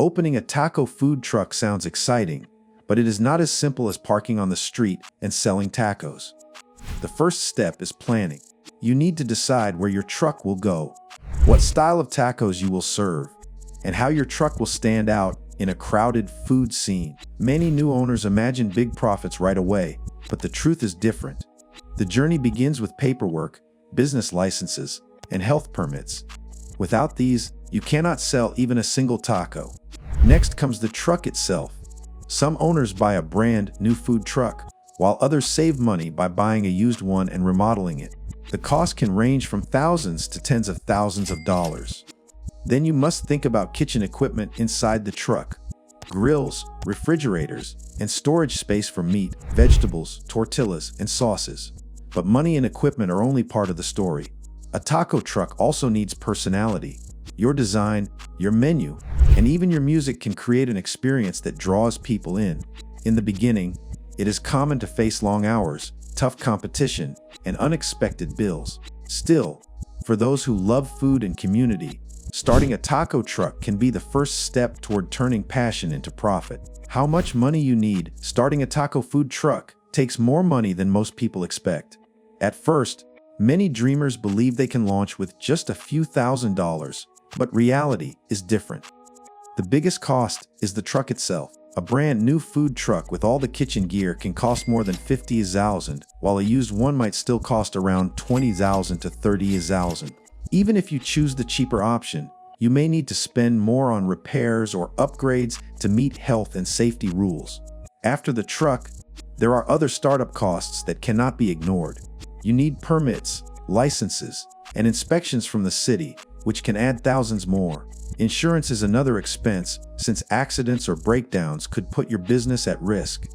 Opening a taco food truck sounds exciting, but it is not as simple as parking on the street and selling tacos. The first step is planning. You need to decide where your truck will go, what style of tacos you will serve, and how your truck will stand out in a crowded food scene. Many new owners imagine big profits right away, but the truth is different. The journey begins with paperwork, business licenses, and health permits. Without these, you cannot sell even a single taco. Next comes the truck itself. Some owners buy a brand new food truck, while others save money by buying a used one and remodeling it. The cost can range from thousands to tens of thousands of dollars. Then you must think about kitchen equipment inside the truck. Grills, refrigerators, and storage space for meat, vegetables, tortillas, and sauces. But money and equipment are only part of the story. A taco truck also needs personality. Your design, your menu, and even your music can create an experience that draws people in. In the beginning, it is common to face long hours, tough competition, and unexpected bills. Still, for those who love food and community, starting a taco truck can be the first step toward turning passion into profit. How much money you need? Starting a taco food truck takes more money than most people expect. At first, many dreamers believe they can launch with just a few $1,000s, but reality is different. The biggest cost is the truck itself. A brand new food truck with all the kitchen gear can cost more than $50,000, while a used one might still cost around $20,000 to $30,000. Even if you choose the cheaper option, you may need to spend more on repairs or upgrades to meet health and safety rules. After the truck, there are other startup costs that cannot be ignored. You need permits, licenses, and inspections from the city, which can add thousands more. Insurance is another expense, since accidents or breakdowns could put your business at risk.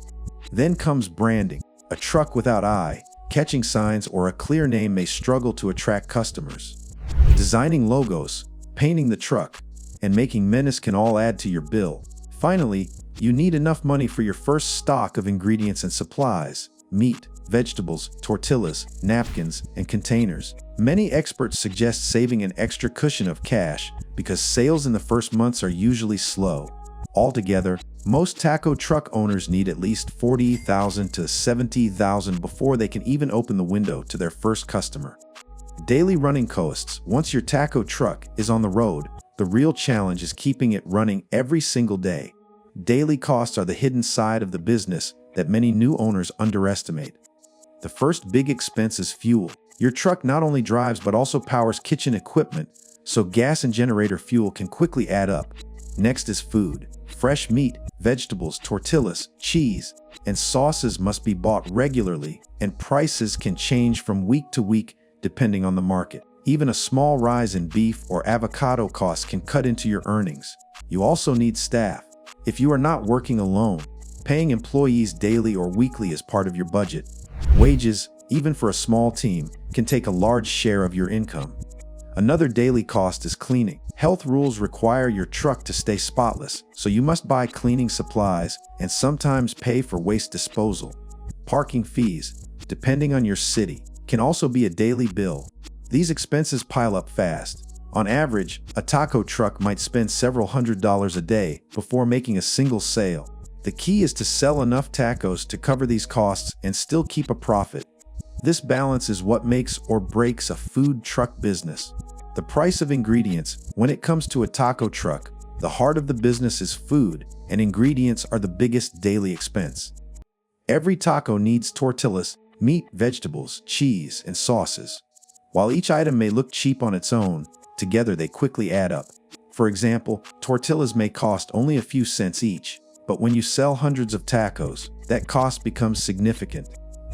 Then comes branding. A truck without eye-catching signs or a clear name may struggle to attract customers. Designing logos, painting the truck, and making menus can all add to your bill. Finally, you need enough money for your first stock of ingredients and supplies: meat, vegetables, tortillas, napkins, and containers. Many experts suggest saving an extra cushion of cash because sales in the first months are usually slow. Altogether, most taco truck owners need at least $40,000 to $70,000 before they can even open the window to their first customer. Daily running costs. Once your taco truck is on the road, the real challenge is keeping it running every single day. Daily costs are the hidden side of the business that many new owners underestimate. The first big expense is fuel. Your truck not only drives but also powers kitchen equipment, so gas and generator fuel can quickly add up. Next is food. Fresh meat, vegetables, tortillas, cheese, and sauces must be bought regularly, and prices can change from week to week depending on the market. Even a small rise in beef or avocado costs can cut into your earnings. You also need staff. If you are not working alone, paying employees daily or weekly is part of your budget. Wages, even for a small team, can take a large share of your income. Another daily cost is cleaning. Health rules require your truck to stay spotless, so you must buy cleaning supplies and sometimes pay for waste disposal. Parking fees, depending on your city, can also be a daily bill. These expenses pile up fast. On average, a taco truck might spend several $100s a day before making a single sale. The key is to sell enough tacos to cover these costs and still keep a profit. This balance is what makes or breaks a food truck business. The price of ingredients. When it comes to a taco truck, the heart of the business is food, and ingredients are the biggest daily expense. Every taco needs tortillas, meat, vegetables, cheese, and sauces. While each item may look cheap on its own, together they quickly add up. For example, tortillas may cost only a few cents each, but when you sell hundreds of tacos, that cost becomes significant.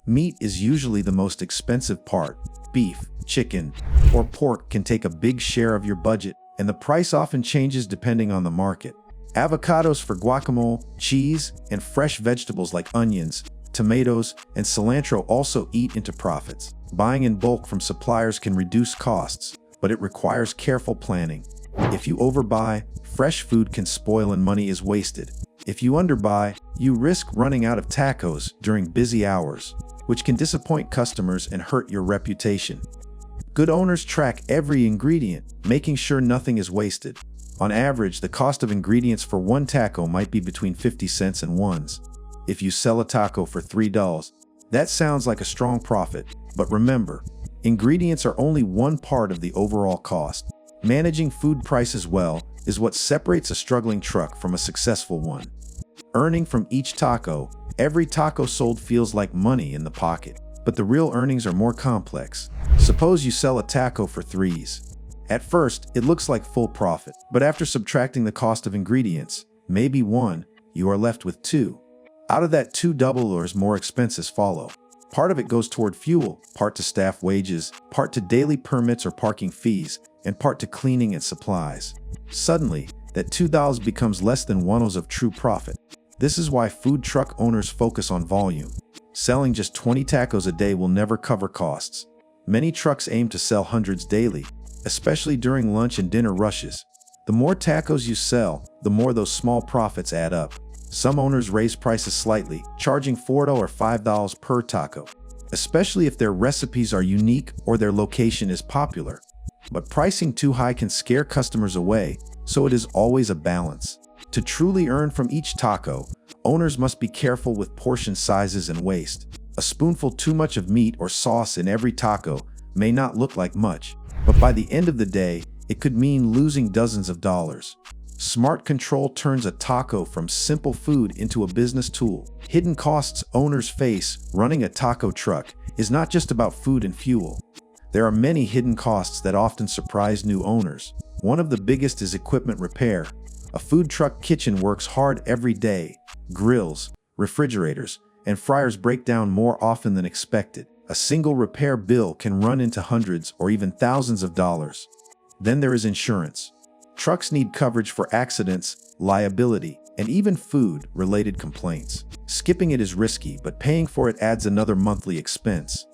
Meat is usually the most expensive part. Beef, chicken, or pork can take a big share of your budget, and the price often changes depending on the market. Avocados for guacamole, cheese, and fresh vegetables like onions, tomatoes, and cilantro also eat into profits. Buying in bulk from suppliers can reduce costs, but it requires careful planning. If you overbuy, fresh food can spoil and money is wasted. If you underbuy, you risk running out of tacos during busy hours, which can disappoint customers and hurt your reputation. Good owners track every ingredient, making sure nothing is wasted. On average, the cost of ingredients for one taco might be between 50 cents and $1. If you sell a taco for $3, that sounds like a strong profit, but remember, ingredients are only one part of the overall cost. Managing food prices well is what separates a struggling truck from a successful one. Earning from each taco, every taco sold feels like money in the pocket, but the real earnings are more complex. Suppose you sell a taco for $3. At first, it looks like full profit, but after subtracting the cost of ingredients, maybe $1, you are left with $2. Out of that $2, more expenses follow. Part of it goes toward fuel, part to staff wages, part to daily permits or parking fees, and part to cleaning and supplies. Suddenly, that $2 becomes less than $1 of true profit. This is why food truck owners focus on volume. Selling just 20 tacos a day will never cover costs. Many trucks aim to sell hundreds daily, especially during lunch and dinner rushes. The more tacos you sell, the more those small profits add up. Some owners raise prices slightly, charging $4 or $5 per taco, especially if their recipes are unique or their location is popular. But pricing too high can scare customers away, so it is always a balance. To truly earn from each taco, owners must be careful with portion sizes and waste. A spoonful too much of meat or sauce in every taco may not look like much, but by the end of the day, it could mean losing dozens of dollars. Smart control turns a taco from simple food into a business tool. Hidden costs owners face running a taco truck is not just about food and fuel. There are many hidden costs that often surprise new owners. One of the biggest is equipment repair. A food truck kitchen works hard every day. Grills, refrigerators, and fryers break down more often than expected. A single repair bill can run into hundreds or even thousands of dollars. Then there is insurance. Trucks need coverage for accidents, liability, and even food-related complaints. Skipping it is risky, but paying for it adds another monthly expense.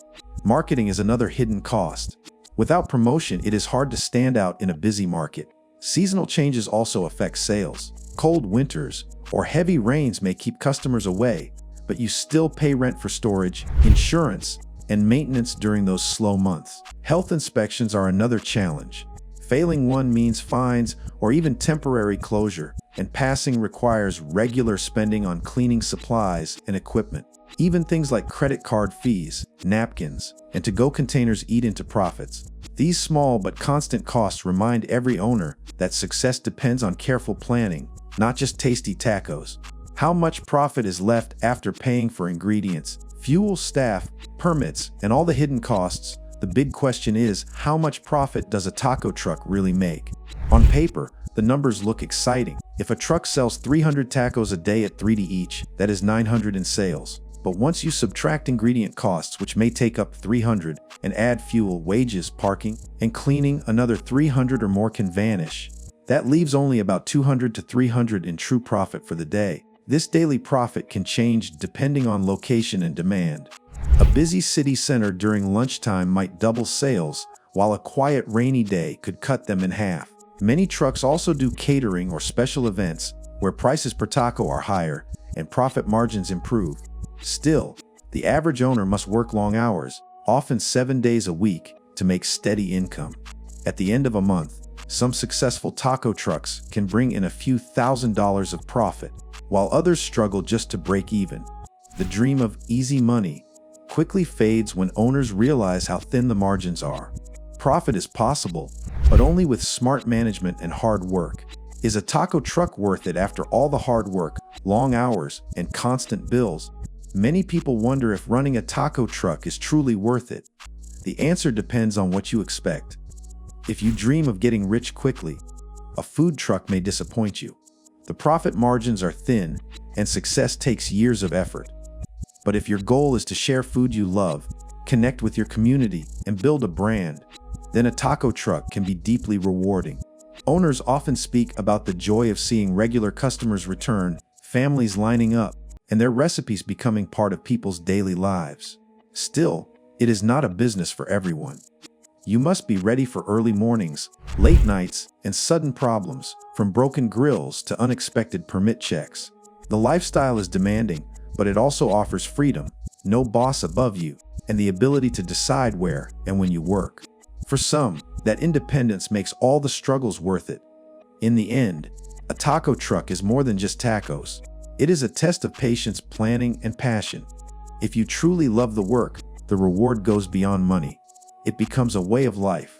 Marketing is another hidden cost. Without promotion, it is hard to stand out in a busy market. Seasonal changes also affect sales. Cold winters or heavy rains may keep customers away, but you still pay rent for storage, insurance, and maintenance during those slow months. Health inspections are another challenge. Failing one means fines or even temporary closure, and passing requires regular spending on cleaning supplies and equipment. Even things like credit card fees, napkins, and to-go containers eat into profits. These small but constant costs remind every owner that success depends on careful planning, not just tasty tacos. How much profit is left after paying for ingredients, fuel, staff, permits, and all the hidden costs? The big question is, how much profit does a taco truck really make? On paper, the numbers look exciting. If a truck sells 300 tacos a day at $3 each, that is 900 in sales. But once you subtract ingredient costs, which may take up 300, and add fuel, wages, parking, and cleaning, another 300 or more can vanish. That leaves only about 200 to 300 in true profit for the day. This daily profit can change depending on location and demand. A busy city center during lunchtime might double sales, while a quiet rainy day could cut them in half. Many trucks also do catering or special events, where prices per taco are higher and profit margins improve. Still, the average owner must work long hours, often 7 days a week, to make steady income. At the end of a month, some successful taco trucks can bring in a few $1,000s of profit, while others struggle just to break even. The dream of easy money quickly fades when owners realize how thin the margins are. Profit is possible, but only with smart management and hard work. Is a taco truck worth it after all the hard work, long hours, and constant bills? Many people wonder if running a taco truck is truly worth it. The answer depends on what you expect. If you dream of getting rich quickly, a food truck may disappoint you. The profit margins are thin, and success takes years of effort. But if your goal is to share food you love, connect with your community, and build a brand, then a taco truck can be deeply rewarding. Owners often speak about the joy of seeing regular customers return, families lining up, and their recipes becoming part of people's daily lives. Still, it is not a business for everyone. You must be ready for early mornings, late nights, and sudden problems, from broken grills to unexpected permit checks. The lifestyle is demanding, but it also offers freedom, no boss above you, and the ability to decide where and when you work. For some, that independence makes all the struggles worth it. In the end, a taco truck is more than just tacos. It is a test of patience, planning, and passion. If you truly love the work, the reward goes beyond money. It becomes a way of life.